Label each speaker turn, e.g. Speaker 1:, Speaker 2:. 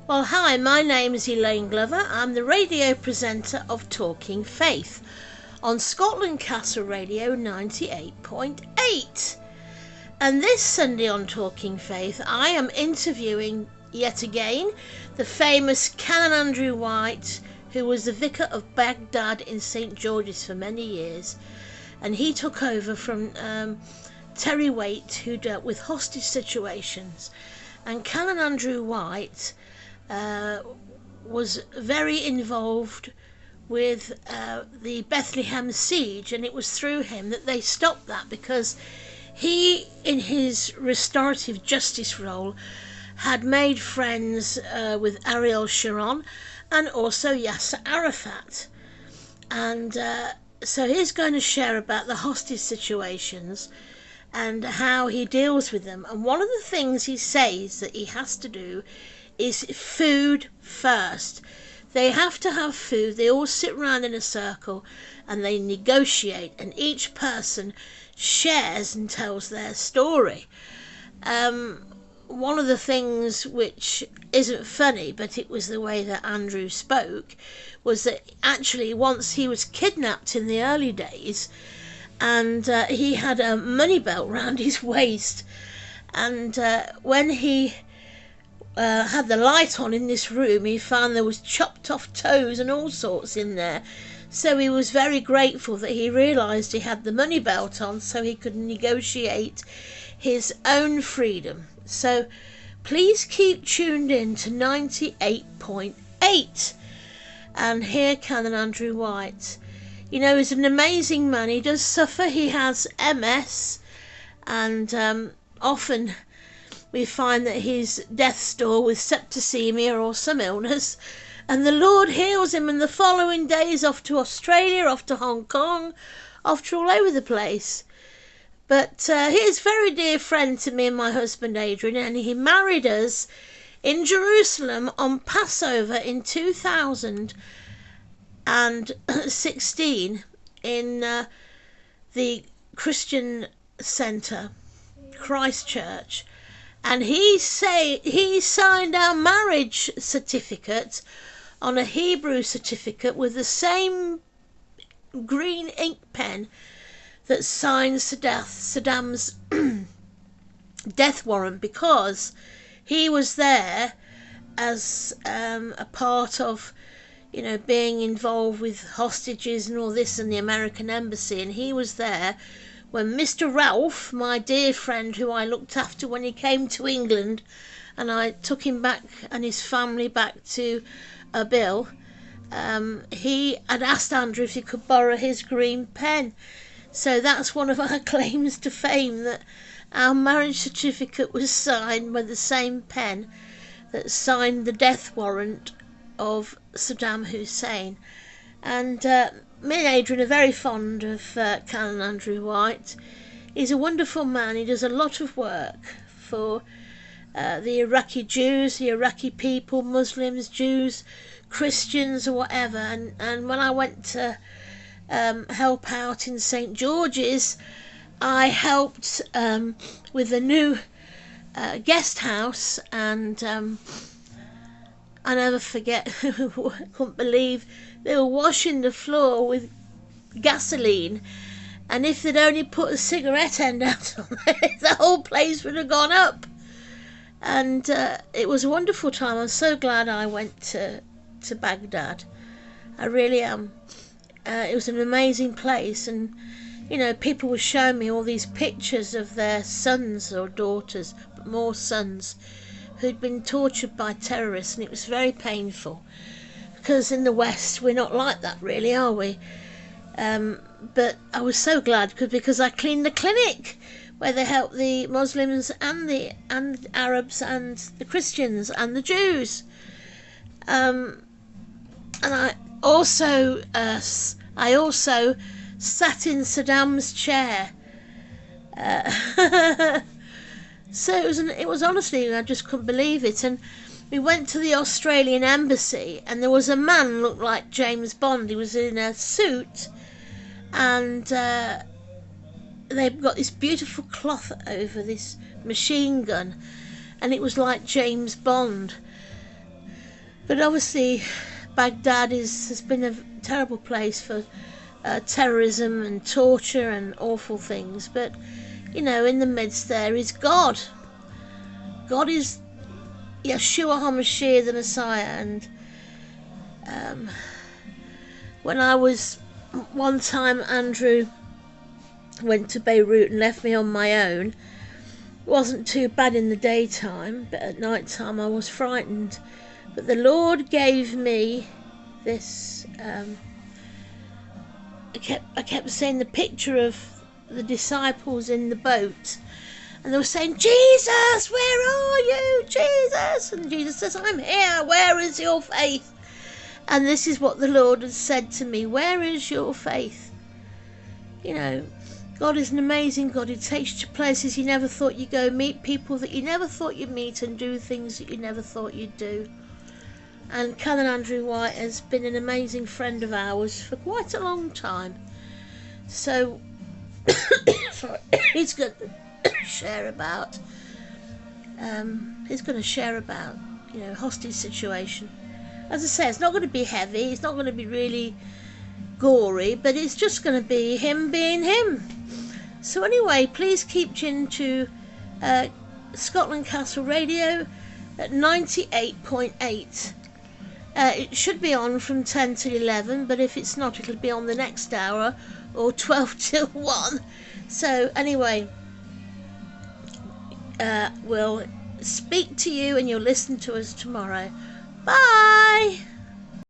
Speaker 1: Well, hi, my name is Elaine Glover. I'm the radio presenter of Talking Faith on Scotland Castle Radio 98.8. And this Sunday on Talking Faith, I am interviewing yet again the famous Canon Andrew White, who was the vicar of Baghdad in St. George's for many years. And he took over from Terry Waite, who dealt with hostage situations. And Canon Andrew White was very involved with the Bethlehem siege, and it was through him that they stopped that, because he, in his restorative justice role, had made friends with Ariel Sharon and also Yasser Arafat. And so he's going to share about the hostage situations and how he deals with them. And one of the things he says that he has to do is food first. They have to have food. They all sit around in a circle and they negotiate, and each person shares and tells their story. One of the things which isn't funny, but it was the way that Andrew spoke, was that actually once he was kidnapped in the early days, and he had a money belt round his waist, and when he had the light on in this room, he found there was chopped off toes and all sorts in there. So he was very grateful that he realised he had the money belt on, so he could negotiate his own freedom. So please keep tuned in to 98.8 and hear Canon Andrew White. You know, he's an amazing man. He does suffer. He has MS, and often we find that he's death's door with septicemia or some illness, and the Lord heals him, and the following day he's off to Australia, off to Hong Kong, off to all over the place. But he's a very dear friend to me and my husband Adrian, and he married us in Jerusalem on Passover in 2016 in the Christian Centre, Christchurch. And he signed our marriage certificate on a Hebrew certificate with the same green ink pen that signed Saddam's death warrant, because he was there as a part of, you know, being involved with hostages and all this in the American embassy. And he was there when Mr. Ralph, my dear friend who I looked after when he came to England, and I took him back and his family back to Erbil, he had asked Andrew if he could borrow his green pen. So that's one of our claims to fame, that our marriage certificate was signed by the same pen that signed the death warrant of Saddam Hussein. And me and Adrian are very fond of Canon Andrew White. He's a wonderful man. He does a lot of work for the Iraqi Jews, the Iraqi people, Muslims, Jews, Christians, or whatever. And when I went to help out in St. George's, I helped with the new guest house, and I never forget, couldn't believe they were washing the floor with gasoline, and if they'd only put a cigarette end out on it, the whole place would have gone up. And it was a wonderful time. I'm so glad I went to Baghdad. I really am. It was an amazing place, and you know, people were showing me all these pictures of their sons or daughters, but more sons, who'd been tortured by terrorists, and it was very painful, because in the West we're not like that really, are we? But I was so glad because I cleaned the clinic where they help the Muslims and the Arabs and the Christians and the Jews. And I also sat in Saddam's chair. So it was honestly, I just couldn't believe it. And we went to the Australian embassy, and there was a man looked like James Bond. He was in a suit, and they've got this beautiful cloth over this machine gun, and it was like James Bond. But obviously, Baghdad has been a terrible place for terrorism and torture and awful things. But, in the midst there is God. God is Yeshua HaMashiach, the Messiah. And when I was, one time Andrew went to Beirut and left me on my own. It wasn't too bad in the daytime, but at night time I was frightened. But the Lord gave me this, I kept seeing the picture of the disciples in the boat, and they were saying, "Jesus, where are you, Jesus?" And Jesus says, "I'm here, where is your faith?" And this is what the Lord has said to me: where is your faith? God is an amazing God. He takes you to places you never thought you'd go, meet people that you never thought you'd meet, and do things that you never thought you'd do. And Canon Andrew White has been an amazing friend of ours for quite a long time. So he's going to share about hostage situation. As I say, it's not going to be heavy, it's not going to be really gory, but it's just going to be him being him. So anyway, please keep tuned to Scotland Castle Radio at 98.8. It should be on from 10 till 11, but if it's not, it'll be on the next hour, or 12 till 1. So anyway, we'll speak to you and you'll listen to us tomorrow. Bye!